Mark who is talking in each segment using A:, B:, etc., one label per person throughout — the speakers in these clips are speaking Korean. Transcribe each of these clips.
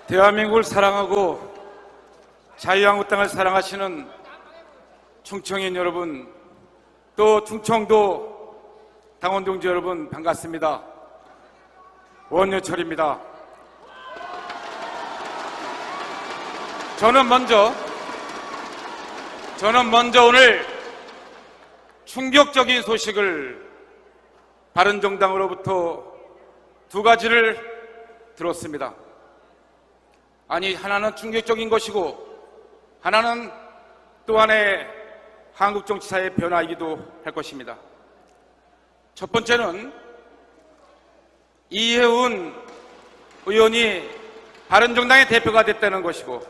A: 대한민국을 사랑하고 자유한국당을 사랑하시는 충청인 여러분, 또 충청도 당원 동지 여러분 반갑습니다. 원유철입니다. 저는 먼저 오늘 충격적인 소식을 바른정당으로부터 두 가지를 들었습니다. 아니, 하나는 충격적인 것이고 하나는 또 하나의 한국 정치사의 변화이기도 할 것입니다. 첫 번째는 이해운 의원이 바른정당의 대표가 됐다는 것이고,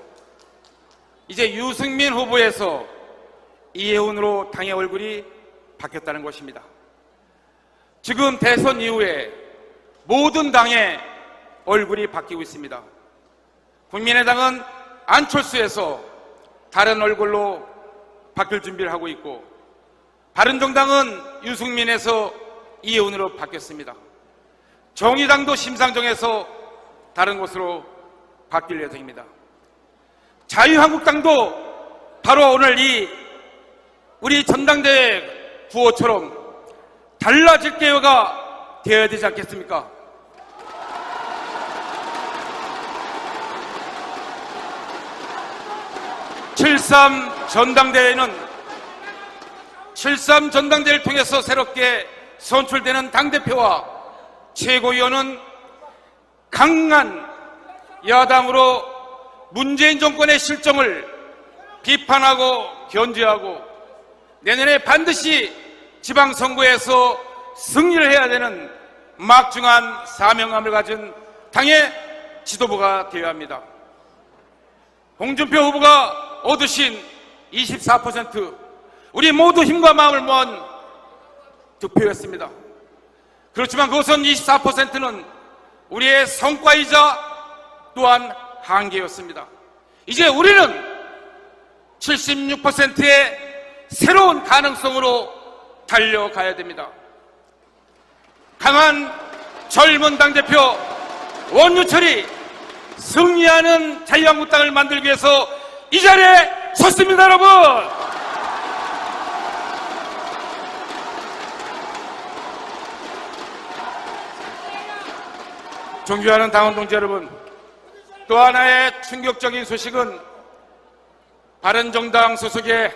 A: 이제 유승민 후보에서 이해운으로 당의 얼굴이 바뀌었다는 것입니다. 지금 대선 이후에 모든 당의 얼굴이 바뀌고 있습니다. 국민의당은 안철수에서 다른 얼굴로 바뀔 준비를 하고 있고, 바른정당은 유승민에서 이해운으로 바뀌었습니다. 정의당도 심상정에서 다른 곳으로 바뀔 예정입니다. 자유한국당도 바로 오늘 우리 전당대회 구호처럼 달라질 기회가 되어야 되지 않겠습니까? 칠삼 전당대회를 통해서 새롭게 선출되는 당대표와 최고위원은 강한 야당으로 문재인 정권의 실정을 비판하고 견제하고 내년에 반드시 지방선거에서 승리를 해야 되는 막중한 사명감을 가진 당의 지도부가 되어야 합니다. 홍준표 후보가 얻으신 24%, 우리 모두 힘과 마음을 모은 득표였습니다. 그렇지만 그것은 24%는 우리의 성과이자 또한 한계였습니다. 이제 우리는 76%의 새로운 가능성으로 달려가야 됩니다. 강한 젊은 당대표 원유철이 승리하는 자유한국당을 만들기 위해서 이 자리에 섰습니다, 여러분! 존경하는 당원 동지 여러분, 또 하나의 충격적인 소식은 바른정당 소속의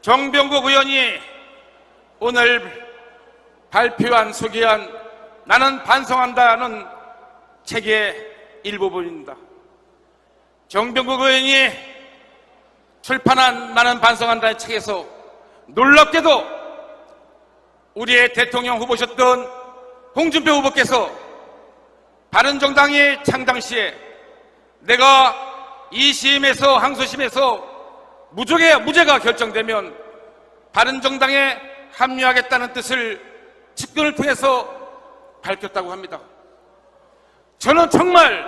A: 정병국 의원이 오늘 소개한 나는 반성한다는 책의 일부분입니다. 정병국 의원이 출판한 나는 반성한다는 책에서 놀랍게도 우리의 대통령 후보셨던 홍준표 후보께서 바른정당이 창당 시에 내가 2심에서 항소심에서 무죄가 결정되면 바른정당에 합류하겠다는 뜻을 집권을 통해서 밝혔다고 합니다. 저는 정말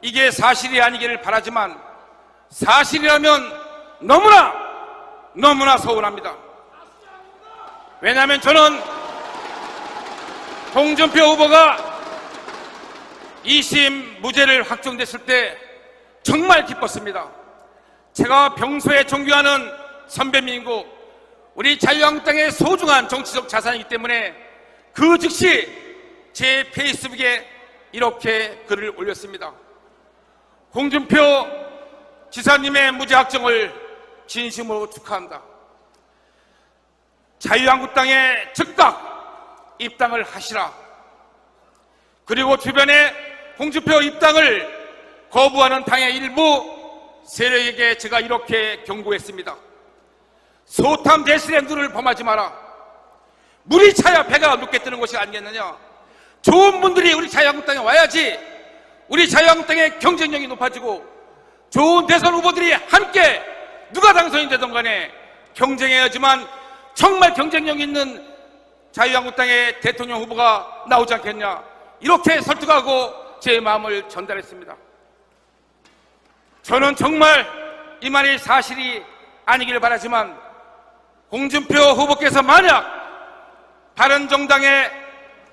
A: 이게 사실이 아니기를 바라지만 사실이라면 너무나 서운합니다. 왜냐하면 저는 홍준표 후보가 2심 무죄를 확정됐을 때 정말 기뻤습니다. 제가 평소에 존경하는 선배님이고 우리 자유한국당의 소중한 정치적 자산이기 때문에 그 즉시 제 페이스북에 이렇게 글을 올렸습니다. 홍준표 지사님의 무죄 확정을 진심으로 축하한다. 자유한국당에 즉각 입당을 하시라. 그리고 주변에 홍준표 입당을 거부하는 당의 일부 세력에게 제가 이렇게 경고했습니다. 소탐 대실의 눈을 범하지 마라. 물이 차야 배가 높게 뜨는 것이 아니겠느냐. 좋은 분들이 우리 자유한국당에 와야지 우리 자유한국당의 경쟁력이 높아지고 좋은 대선 후보들이 함께 누가 당선이 되든 간에 경쟁해야지만 정말 경쟁력 있는 자유한국당의 대통령 후보가 나오지 않겠냐. 이렇게 설득하고 제 마음을 전달했습니다. 저는 정말 이 말이 사실이 아니기를 바라지만 홍준표 후보께서 만약 바른정당에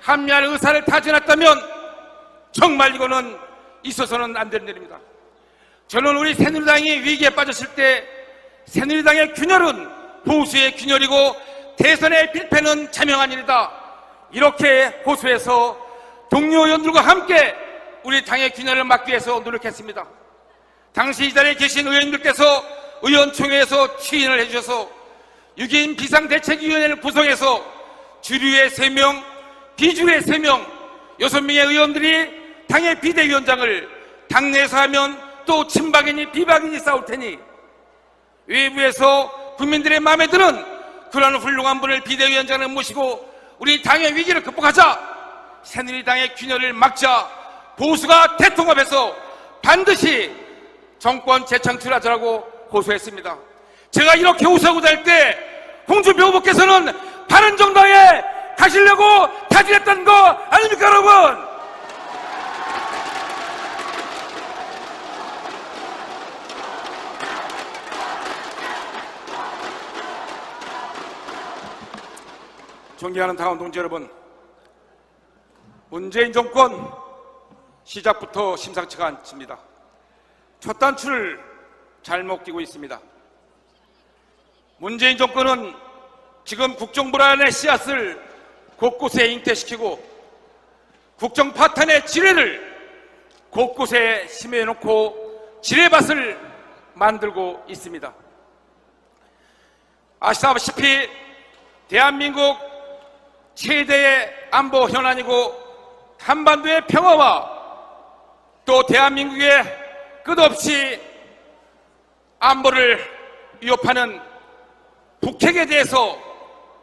A: 합류할 의사를 타진했다면 정말 이거는 있어서는 안 되는 일입니다. 저는 우리 새누리당이 위기에 빠졌을 때 새누리당의 균열은 보수의 균열이고 대선의 필패는 자명한 일이다, 이렇게 호소해서 동료 의원들과 함께 우리 당의 균열을 막기 위해서 노력했습니다. 당시 이 자리에 계신 의원님들께서 의원총회에서 추인을 해주셔서 6인 비상대책위원회를 구성해서 주류의 3명, 비주류의 3명, 6명의 의원들이 당의 비대위원장을 당내에서 하면 또 친박이니 비박이니 싸울 테니 외부에서 국민들의 마음에 드는 그런 훌륭한 분을 비대위원장을 모시고 우리 당의 위기를 극복하자, 새누리당의 균열을 막자, 보수가 대통합해서 반드시 정권 재창출하자라고 호소했습니다. 제가 이렇게 호소하고 다닐 때 홍준표 후보께서는 바른정당에 가시려고 타진했던 거 아닙니까, 여러분? 존경하는 당원 동지 여러분, 문재인 정권 시작부터 심상치가 않습니다. 첫 단추를 잘못 끼고 있습니다. 문재인 정권은 지금 국정불안의 씨앗을 곳곳에 잉태시키고 국정 파탄의 지뢰를 곳곳에 심어놓고 지뢰밭을 만들고 있습니다. 아시다시피 대한민국 최대의 안보 현안이고 한반도의 평화와 또 대한민국의 끝없이 안보를 위협하는 북핵에 대해서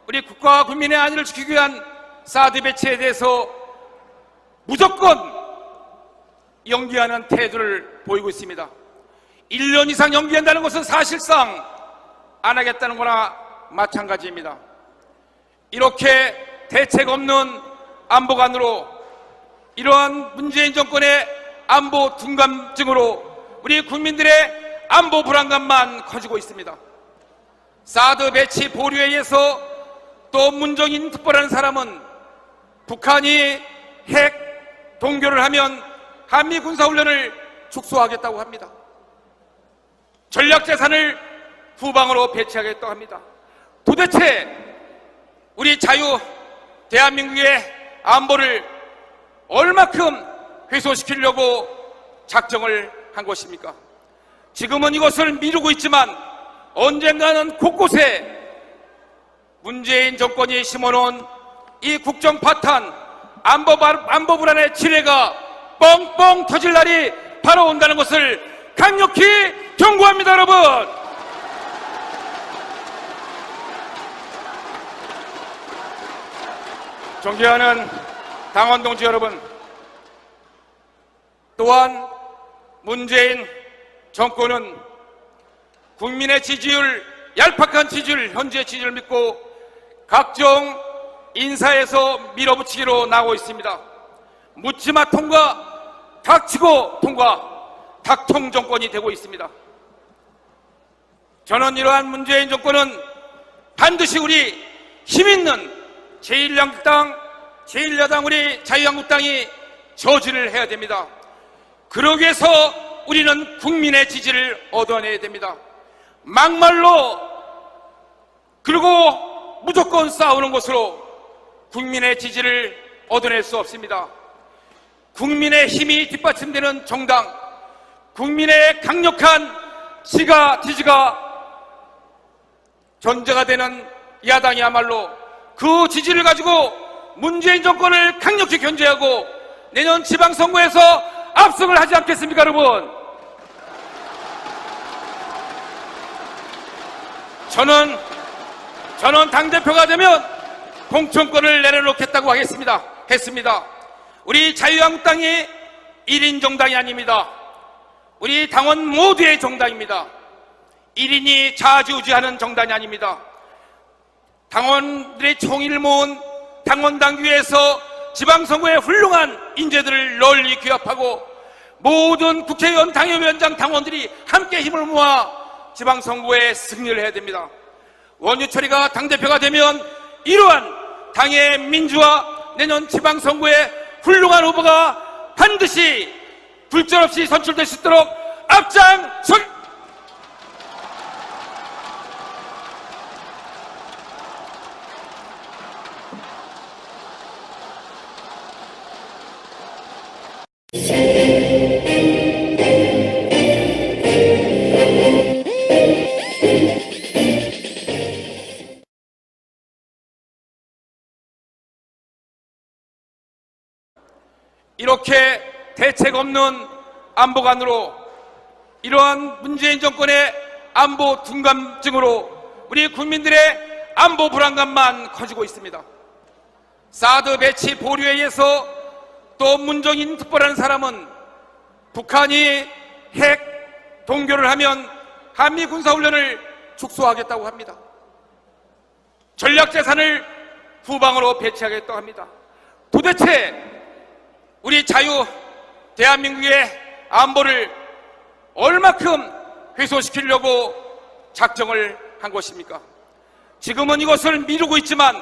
A: 우리 국가와 국민의 안위를 지키기 위한 사드 배치에 대해서 무조건 연기하는 태도를 보이고 있습니다. 1년 이상 연기한다는 것은 사실상 안 하겠다는 거나 마찬가지입니다. 이렇게 대책 없는 안보관으로 이러한 문재인 정권의 안보 둔감증으로 우리 국민들의 안보 불안감만 커지고 있습니다. 사드 배치 보류에 의해서 또 문정인 특보라는 사람은 북한이 핵 동결을 하면 한미 군사훈련을 축소하겠다고 합니다. 전략재산을 후방으로 배치하겠다고 합니다. 도대체 우리 자유 대한민국의 안보를 얼마큼 훼손시키려고 작정을 한 것입니까? 지금은 이것을 미루고 있지만 언젠가는 곳곳에 문재인 정권이 심어놓은 이 국정 파탄, 안보 불안의 지뢰가 뻥뻥 터질 날이 바로 온다는 것을 강력히 경고합니다, 여러분! 존경하는 당원 동지 여러분, 또한 문재인 정권은 국민의 지지율, 얄팍한 지지율, 현재 지지를 믿고 각종 인사에서 밀어붙이기로 나오고 있습니다. 묻지마 통과, 닥치고 통과, 닥통 정권이 되고 있습니다. 저는 이러한 문재인 정권은 반드시 우리 힘있는 제1야당 우리 자유한국당이 저지를 해야 됩니다. 그러기 위해서 우리는 국민의 지지를 얻어내야 됩니다. 막말로 그리고 무조건 싸우는 것으로 국민의 지지를 얻어낼 수 없습니다. 국민의 힘이 뒷받침되는 정당, 국민의 강력한 지지가 전제가 되는 야당이야말로 그 지지를 가지고 문재인 정권을 강력히 견제하고 내년 지방선거에서 압승을 하지 않겠습니까, 여러분? 저는 당대표가 되면 공천권을 내려놓겠다고 했습니다. 우리 자유한국당이 1인 정당이 아닙니다. 우리 당원 모두의 정당입니다. 1인이 좌지우지하는 정당이 아닙니다. 당원들의 총의를 모은 당원당규에서 지방선거에 훌륭한 인재들을 널리 규합하고 모든 국회의원, 당협위원장, 당원들이 함께 힘을 모아 지방선거에 승리를 해야 됩니다. 원유철이가 당대표가 되면 이러한 당의 민주화, 내년 지방선거에 훌륭한 후보가 반드시 불전 없이 선출될 수 있도록 앞장서. 이렇게 대책 없는 안보관으로 이러한 문재인 정권의 안보 둔감증으로 우리 국민들의 안보 불안감만 커지고 있습니다. 사드 배치 보류에 의해서 또 문정인 특보라는 사람은 북한이 핵 동결을 하면 한미 군사훈련을 축소하겠다고 합니다. 전략재산을 후방으로 배치하겠다고 합니다. 도대체 우리 자유 대한민국의 안보를 얼마큼 훼손시키려고 작정을 한 것입니까? 지금은 이것을 미루고 있지만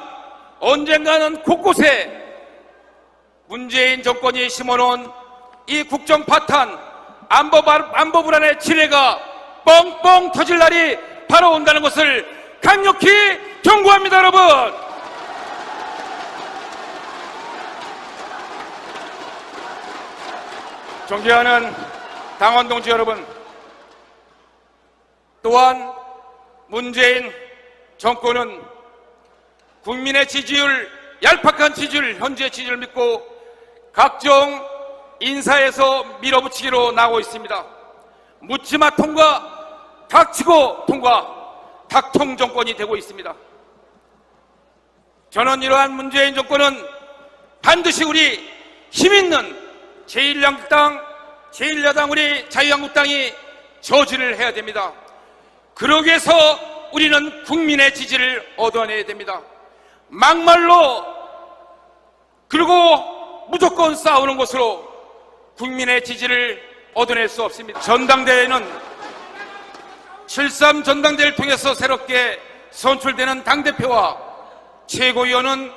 A: 언젠가는 곳곳에 문재인 정권이 심어놓은 이 국정 파탄, 안보 불안의 지뢰가 뻥뻥 터질 날이 바로 온다는 것을 강력히 경고합니다, 여러분! 존경하는 당원 동지 여러분, 또한 문재인 정권은 국민의 지지율, 얄팍한 지지율, 현재 지지를 믿고 각종 인사에서 밀어붙이기로 나오고 있습니다. 묻지마 통과, 닥치고 통과, 닥통 정권이 되고 있습니다. 저는 이러한 문재인 정권은 반드시 우리 힘있는 제1야당 우리 자유한국당이 저지를 해야 됩니다. 그러기 위해서 우리는 국민의 지지를 얻어내야 됩니다. 막말로 그리고 무조건 싸우는 것으로 국민의 지지를 얻어낼 수 없습니다. 전당대회는 7.3 전당대회를 통해서 새롭게 선출되는 당대표와 최고위원은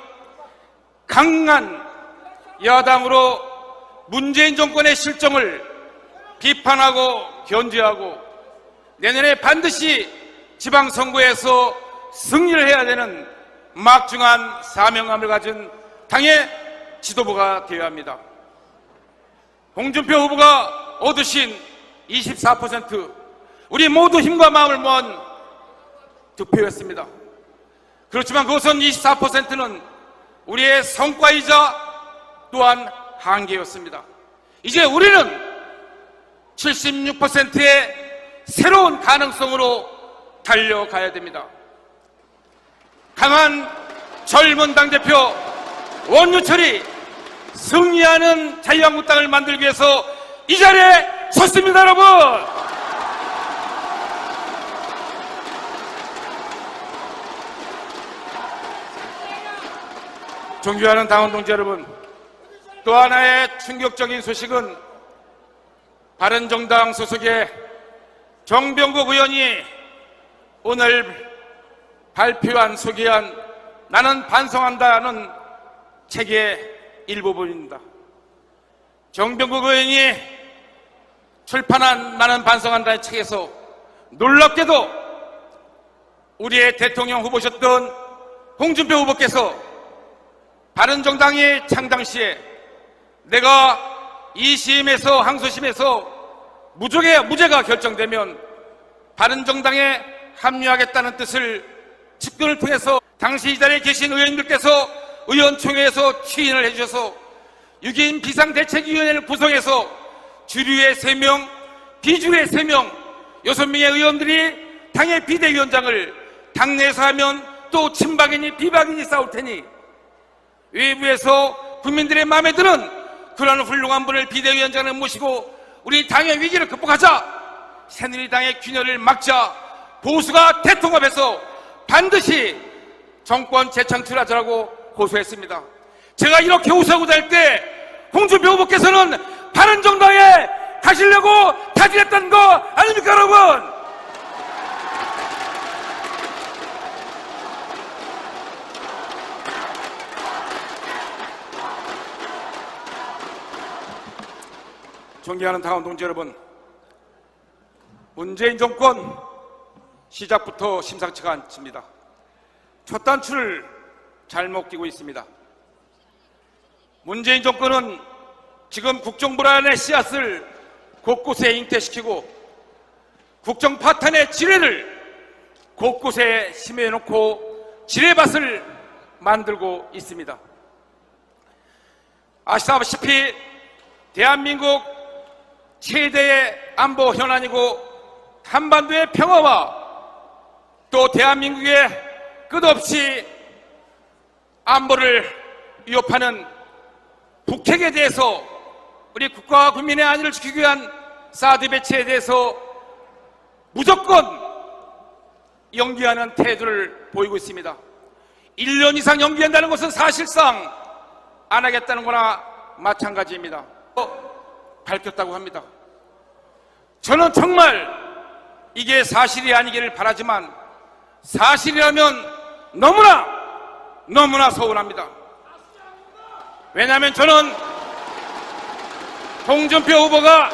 A: 강한 야당으로 문재인 정권의 실정을 비판하고 견제하고 내년에 반드시 지방선거에서 승리를 해야 되는 막중한 사명감을 가진 당의 지도부가 되어야 합니다. 홍준표 후보가 얻으신 24% 우리 모두 힘과 마음을 모은 득표였습니다. 그렇지만 그것은 24%는 우리의 성과이자 또한 한계였습니다. 이제 우리는 76%의 새로운 가능성으로 달려가야 됩니다. 강한 젊은 당대표 원유철이 승리하는 자유한국당을 만들기 위해서 이 자리에 섰습니다, 여러분! 존경하는 당원 동지 여러분, 또 하나의 충격적인 소식은 바른정당 소속의 정병국 의원이 오늘 발표한 소개한 나는 반성한다는 책의 일부분입니다. 정병국 의원이 출판한 나는 반성한다는 책에서 놀랍게도 우리의 대통령 후보셨던 홍준표 후보께서 바른정당의 창당 시에 내가 2심에서 항소심에서 무죄가 결정되면 바른정당에 합류하겠다는 뜻을 집권을 통해서 당시 이 자리에 계신 의원님들께서 의원총회에서 추인을 해주셔서 6인 비상대책위원회를 구성해서 주류의 3명, 비주류의 3명, 6명의 의원들이 당의 비대위원장을 당내에서 하면 또 친박이니 비박이니 싸울 테니 외부에서 국민들의 마음에 드는 그러한 훌륭한 분을 비대위원장을 모시고 우리 당의 위기를 극복하자, 새누리당의 균열을 막자, 보수가 대통합해서 반드시 정권 재창출하자라고 고소했습니다. 제가 이렇게 호소하고 다닐 때 홍준표 후보께서는 바른정당에 가시려고 다짐했던 거 아닙니까, 여러분? 존경하는 당원 동지 여러분, 문재인 정권 시작부터 심상치가 않습니다. 첫 단추를 잘못 끼고 있습니다. 문재인 정권은 지금 국정불안의 씨앗을 곳곳에 잉태시키고 국정 파탄의 지뢰를 곳곳에 심어놓고 지뢰밭을 만들고 있습니다. 아시다시피 대한민국 최대의 안보 현안이고 한반도의 평화와 또 대한민국의 끝없이 안보를 위협하는 북핵에 대해서 우리 국가와 국민의 안위를 지키기 위한 사드 배치에 대해서 무조건 연기하는 태도를 보이고 있습니다. 1년 이상 연기한다는 것은 사실상 안 하겠다는 거나 마찬가지입니다. 밝혔다고 합니다. 저는 정말 이게 사실이 아니기를 바라지만 사실이라면 너무나 서운합니다. 왜냐하면 저는 홍준표 후보가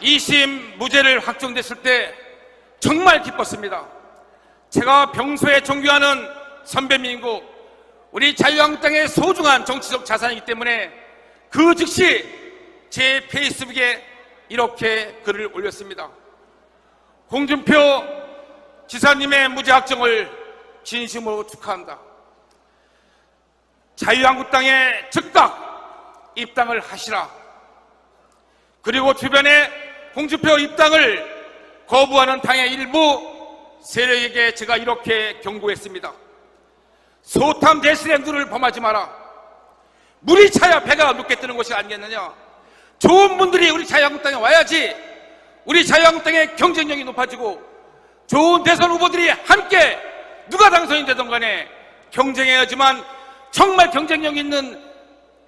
A: 2심 무죄를 확정됐을 때 정말 기뻤습니다. 제가 평소에 존경하는 선배님이고 우리 자유한국당의 소중한 정치적 자산이기 때문에 그 즉시 제 페이스북에 이렇게 글을 올렸습니다. 홍준표 지사님의 무죄 확정을 진심으로 축하한다. 자유한국당에 즉각 입당을 하시라. 그리고 주변에 홍준표 입당을 거부하는 당의 일부 세력에게 제가 이렇게 경고했습니다. 소탐 대실의 눈을 범하지 마라. 물이 차야 배가 높게 뜨는 것이 아니겠느냐. 좋은 분들이 우리 자유한국당에 와야지 우리 자유한국당의 경쟁력이 높아지고 좋은 대선 후보들이 함께 누가 당선이 되든 간에 경쟁해야지만 정말 경쟁력 있는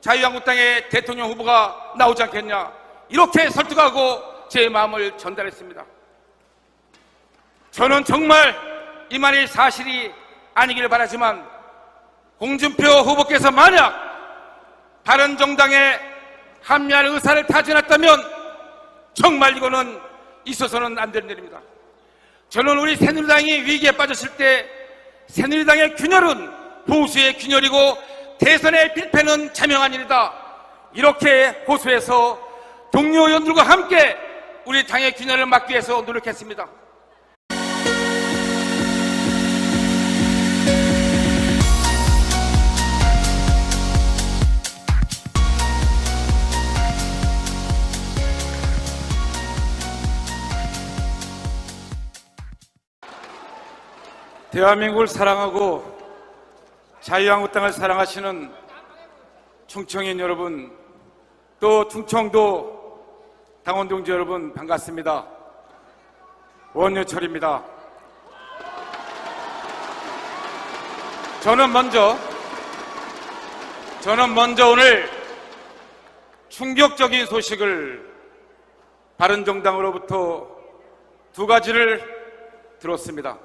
A: 자유한국당의 대통령 후보가 나오지 않겠냐. 이렇게 설득하고 제 마음을 전달했습니다. 저는 정말 이 말이 사실이 아니기를 바라지만 홍준표 후보께서 만약 바른정당에 합류할 의사를 타진했다면 정말 이거는 있어서는 안 되는 일입니다. 저는 우리 새누리당이 위기에 빠졌을 때 새누리당의 균열은 보수의 균열이고 대선의 필패는 자명한 일이다. 이렇게 호소해서 동료 의원들과 함께 우리 당의 균열을 막기 위해서 노력했습니다. 대한민국을 사랑하고 자유한국당을 사랑하시는 충청인 여러분, 또 충청도 당원 동지 여러분 반갑습니다. 원유철입니다. 저는 먼저 오늘 충격적인 소식을 바른정당으로부터 두 가지를 들었습니다.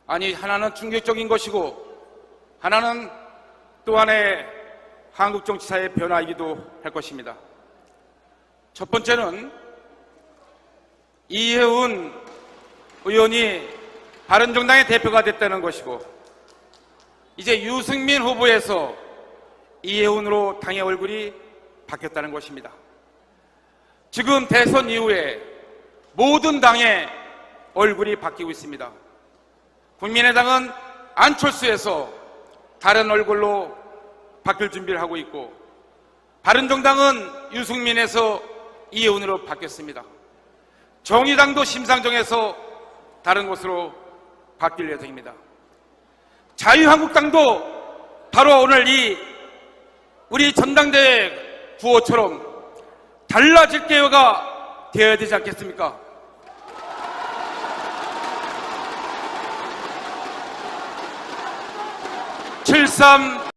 A: 아니, 하나는 충격적인 것이고 하나는 또 하나의 한국 정치사의 변화이기도 할 것입니다. 첫 번째는 이해운 의원이 바른정당의 대표가 됐다는 것이고 이제 유승민 후보에서 이해운으로 당의 얼굴이 바뀌었다는 것입니다. 지금 대선 이후에 모든 당의 얼굴이 바뀌고 있습니다. 국민의당은 안철수에서 다른 얼굴로 바뀔 준비를 하고 있고 바른정당은 유승민에서 이해운으로 바뀌었습니다. 정의당도 심상정에서 다른 곳으로 바뀔 예정입니다. 자유한국당도 바로 오늘 우리 전당대회 구호처럼 달라질 기회가 되어야 되지 않겠습니까? 7.3